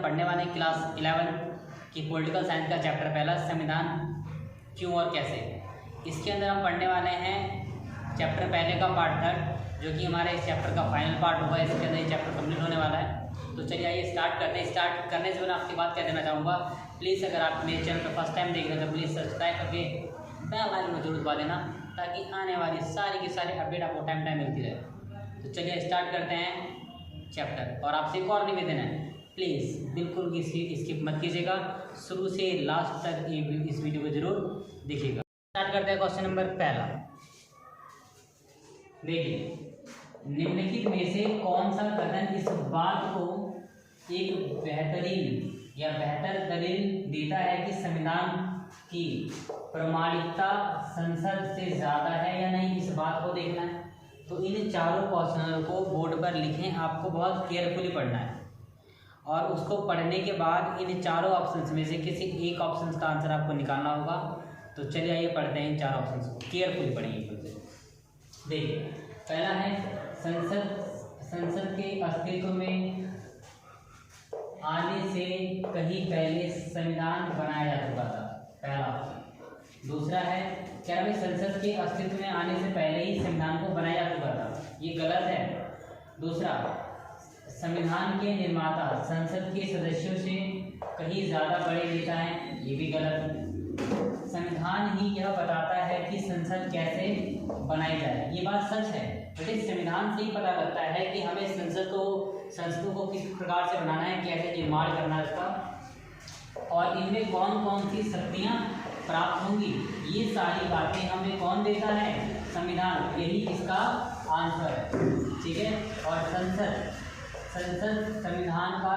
पढ़ने वाले हैं क्लास 11 की पॉलिटिकल साइंस का चैप्टर पहला, संविधान क्यों और कैसे। इसके अंदर हम पढ़ने वाले हैं चैप्टर पहले का पार्ट थर्ड, जो कि हमारे इस चैप्टर का फाइनल पार्ट होगा। इसके अंदर ये चैप्टर कंप्लीट होने वाला है। तो चलिए आइए स्टार्ट करते हैं। स्टार्ट करने से पहले आपकी बात कह देना चाहूँगा, प्लीज़ अगर आप मेरे चैनल पर फर्स्ट टाइम देख रहे हैं तो प्लीज़ सब्सक्राइब करके बेल आइकन को जरूर दबा देना, ताकि आने वाली सारी की सारी अपडेट आपको टाइम टाइम मिलती रहे। तो चलिए स्टार्ट करते हैं चैप्टर। और आपसे एक और निवेदन है, प्लीज़ बिल्कुल भी स्किप मत कीजिएगा, शुरू से लास्ट तक इस वीडियो को जरूर देखिएगा। स्टार्ट करते हैं क्वेश्चन नंबर पहला। देखिए, निम्नलिखित में से कौन सा कथन इस बात को एक बेहतरीन या बेहतर दलील देता है कि संविधान की प्रामाणिकता संसद से ज़्यादा है या नहीं, इस बात को देखना है। तो इन चारों क्वेश्चनों को बोर्ड पर लिखें, आपको बहुत केयरफुली पढ़ना है। और उसको पढ़ने के बाद इन चारों ऑप्शंस में से किसी एक ऑप्शन का आंसर आपको निकालना होगा। तो चलिए आइए पढ़ते हैं इन चार ऑप्शंस को, केयरफुली पढ़ेंगे। देखिए, पहला है संसद के अस्तित्व में आने से कहीं पहले संविधान बनाया जा चुका था, पहला ऑप्शन। दूसरा है, क्या भाई संसद के अस्तित्व में आने से पहले ही संविधान को बनाया जा चुका था, ये गलत है। दूसरा, संविधान के निर्माता संसद के सदस्यों से कहीं ज़्यादा बड़े नेता हैं, ये भी गलत है। संविधान ही यह बताता है कि संसद कैसे बनाई जाए, ये बात सच है। बेटे, संविधान से ही पता लगता है कि हमें संसदों को किस प्रकार से बनाना है, कैसे निर्माण करना है इसका, और इनमें कौन कौन सी शक्तियाँ प्राप्त होंगी, ये सारी बातें हमें कौन देता है, संविधान। यही इसका आंसर है, ठीक है। और संसद संविधान का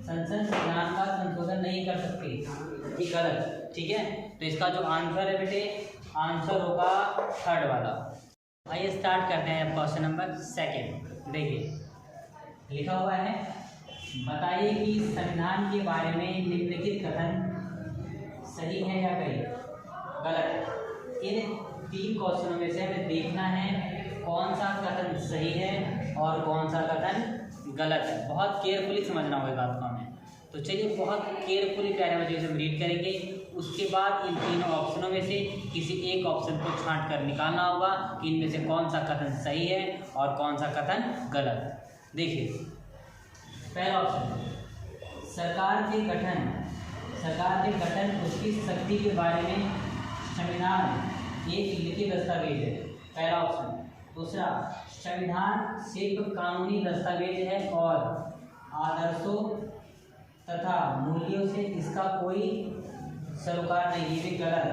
संविधान का संशोधन नहीं कर सकती, ये गलत, ठीक है। तो इसका जो आंसर है बेटे, आंसर होगा थर्ड वाला। आइए स्टार्ट करते हैं क्वेश्चन नंबर सेकेंड। देखिए, लिखा हुआ है, बताइए कि संविधान के बारे में निम्नलिखित कथन सही है या गलत। इन तीन क्वेश्चनों में से हमें देखना है कौन सा कथन सही है और कौन सा कथन गलत है। बहुत केयरफुली समझना होगा बात को हमें। तो चलिए बहुत केयरफुली प्यारे बच्चों से हम रीड करेंगे। उसके बाद इन तीनों ऑप्शनों में से किसी एक ऑप्शन को छांट कर निकालना होगा कि इनमें से कौन सा कथन सही है और कौन सा कथन गलत। देखिए, पहला ऑप्शन, सरकार के गठन उसकी शक्ति के बारे में संविधान एक लिखित दस्तावेज है, पहला ऑप्शन। दूसरा, संविधान सिर्फ कानूनी दस्तावेज है और आदर्शों तथा मूल्यों से इसका कोई सरोकार नहीं, ये भी गलत।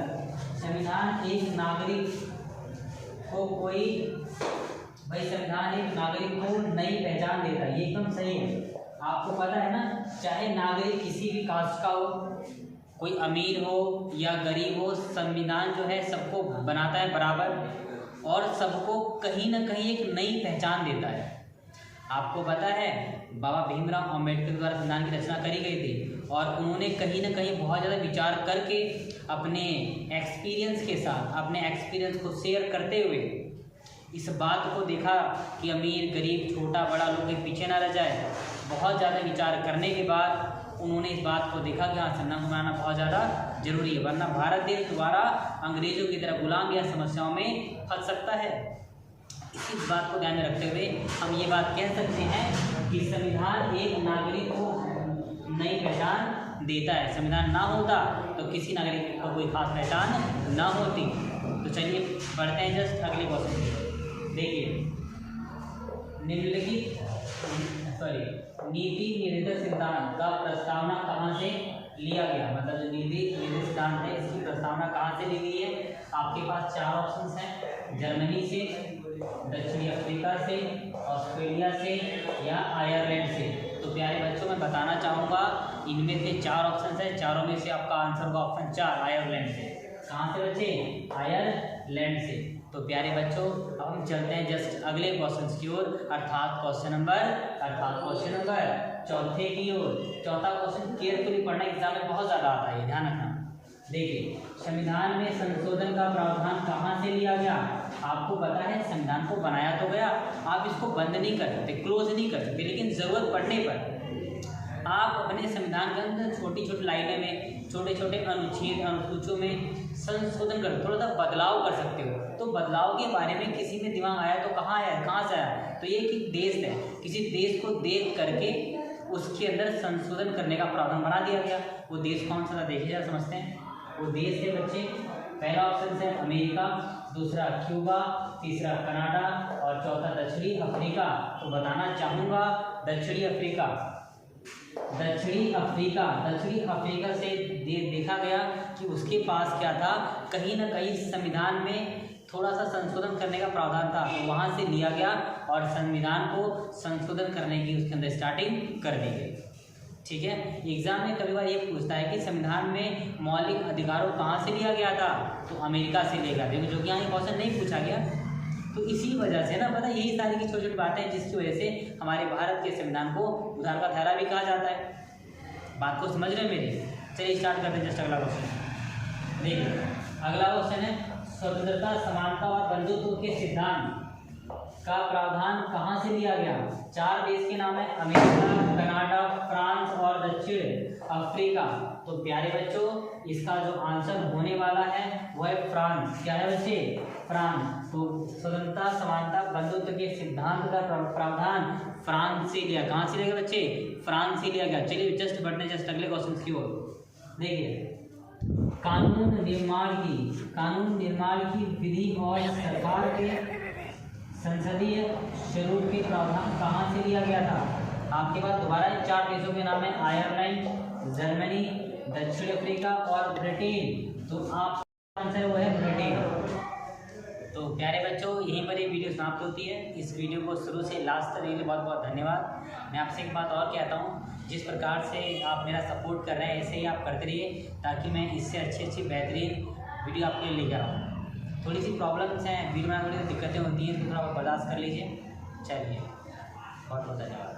संविधान एक नागरिक को नई पहचान देता है, ये एकदम सही है। आपको पता है ना, चाहे नागरिक किसी भी कास्ट का हो, कोई अमीर हो या गरीब हो, संविधान जो है सबको बनाता है बराबर और सबको कहीं ना कहीं एक नई पहचान देता है। आपको पता है, बाबा भीमराव अंबेडकर द्वारा संविधान की रचना करी गई थी और उन्होंने कहीं ना कहीं बहुत ज़्यादा विचार करके अपने एक्सपीरियंस के साथ, अपने एक्सपीरियंस को शेयर करते हुए इस बात को देखा कि अमीर गरीब छोटा बड़ा लोग के पीछे ना रह जाए। बहुत ज़्यादा विचार करने के बाद उन्होंने इस बात को देखा कि हाँ, संविधान को बनाना बहुत ज़्यादा जरूरी है, वरना भारत देश दोबारा अंग्रेज़ों की तरह गुलाम या समस्याओं में फंस सकता है। इस बात को ध्यान में रखते हुए हम ये बात कह सकते हैं कि संविधान एक नागरिक को नई पहचान देता है। संविधान ना होता तो किसी नागरिक को कोई खास पहचान ना होती। तो चलिए बढ़ते हैं जस्ट अगले क्वेश्चन। देखिए, निम्नलिखित नीति निर्देश सिद्धांत का प्रस्तावना कहाँ से लिया गया, मतलब जो नीति निर्देश सिद्धांत है इसकी प्रस्तावना कहाँ से ली गई है। आपके पास चार ऑप्शंस हैं, जर्मनी से, दक्षिणी अफ्रीका से, ऑस्ट्रेलिया से या आयरलैंड से। तो प्यारे बच्चों, मैं बताना चाहूँगा इनमें से चार ऑप्शन है, चारों में से आपका आंसर होगा ऑप्शन 4, आयरलैंड से। कहाँ से बच्चे? आयरलैंड से। तो प्यारे बच्चों, अब हम चलते हैं जस्ट अगले क्वेश्चन की ओर, अर्थात क्वेश्चन नंबर चौथे की ओर। चौथा क्वेश्चन केयरफुली पढ़ना, एग्जाम में बहुत ज़्यादा आता है, ध्यान रखना। देखिए, संविधान में संशोधन का प्रावधान कहाँ से लिया गया। आपको पता है संविधान को बनाया तो गया, आप इसको बंद नहीं कर सकते, क्लोज नहीं कर सकते, लेकिन ज़रूरत पड़ने पर आप अपने संविधान के अंदर छोटी छोटी लाइनें में, छोटे छोटे अनुच्छेद अनुसूचियों में संशोधन कर, थोड़ा सा बदलाव कर सकते हो। तो बदलाव के बारे में किसी में दिमाग आया तो कहाँ आया, कहाँ से आया? तो ये कि देश है, किसी देश को देख करके उसके अंदर संशोधन करने का प्रावधान बना दिया गया। वो देश कौन सा था देखिए जरा, समझते हैं। वो देश है बच्चे, पहला ऑप्शन है अमेरिका, दूसरा क्यूबा, तीसरा कनाडा और चौथा दक्षिणी अफ्रीका। तो बताना चाहूँगा दक्षिणी अफ्रीका। दक्षिणी अफ्रीका से देखा गया कि उसके पास क्या था, कहीं ना कहीं संविधान में थोड़ा सा संशोधन करने का प्रावधान था, तो वहाँ से लिया गया और संविधान को संशोधन करने की उसके अंदर स्टार्टिंग कर दी गई। ठीक है, एग्जाम में कभी बार ये पूछता है कि संविधान में मौलिक अधिकारों कहाँ से लिया गया था, तो अमेरिका से लिया गया, देखो जो कि यहाँ क्वेश्चन नहीं पूछा गया। तो इसी वजह से ना पता, यही सारी की छोटी छोटी बातें हैं जिसकी वजह से हमारे भारत के संविधान को उधार का थैला भी कहा जाता है। बात को समझ रहे हैं मेरी? चलिए स्टार्ट करते हैं जस्ट अगला क्वेश्चन। देखिए अगला क्वेश्चन है, स्वतंत्रता, समानता और बंधुत्व के सिद्धांत का प्रावधान कहाँ से लिया गया? 4 देश के नाम है, अमेरिका, कनाडा, फ्रांस और दक्षिण अफ्रीका। तो प्यारे बच्चों इसका जो आंसर होने वाला है वह है फ्रांस। क्या है बच्चे? फ्रांस। तो स्वतंत्रता, समानता, बंधुत्व के सिद्धांत का प्रावधान फ्रांस से लिया। कहाँ से लिया गया बच्चे? फ्रांस से लिया गया। चलिए जस्ट बढ़ने जस्ट अगले क्वेश्चन की ओर। देखिए कानून निर्माण की विधि और सरकार के संसदीय स्वरूप के प्रावधान कहाँ से लिया गया था? आपके पास दोबारा 4 देशों के नाम है, आयरलैंड, जर्मनी, दक्षिण अफ्रीका और ब्रिटेन। तो आपका आंसर वो है ब्रिटेन। तो प्यारे बच्चों यहीं पर ये वीडियो समाप्त होती है। इस वीडियो को शुरू से लास्ट तक देखने के लिए बहुत बहुत धन्यवाद। मैं आपसे एक बात और कहता हूँ, जिस प्रकार से आप मेरा सपोर्ट कर रहे हैं ऐसे ही आप करते रहिए, ताकि मैं इससे अच्छी बेहतरीन वीडियो आपके लिए लेकर आऊँ। थोड़ी सी प्रॉब्लम्स हैं वीडियो में, थोड़ी दिक्कतें होती हैं, तो थोड़ा बर्दाश्त कर लीजिए। चलिए बहुत बहुत धन्यवाद।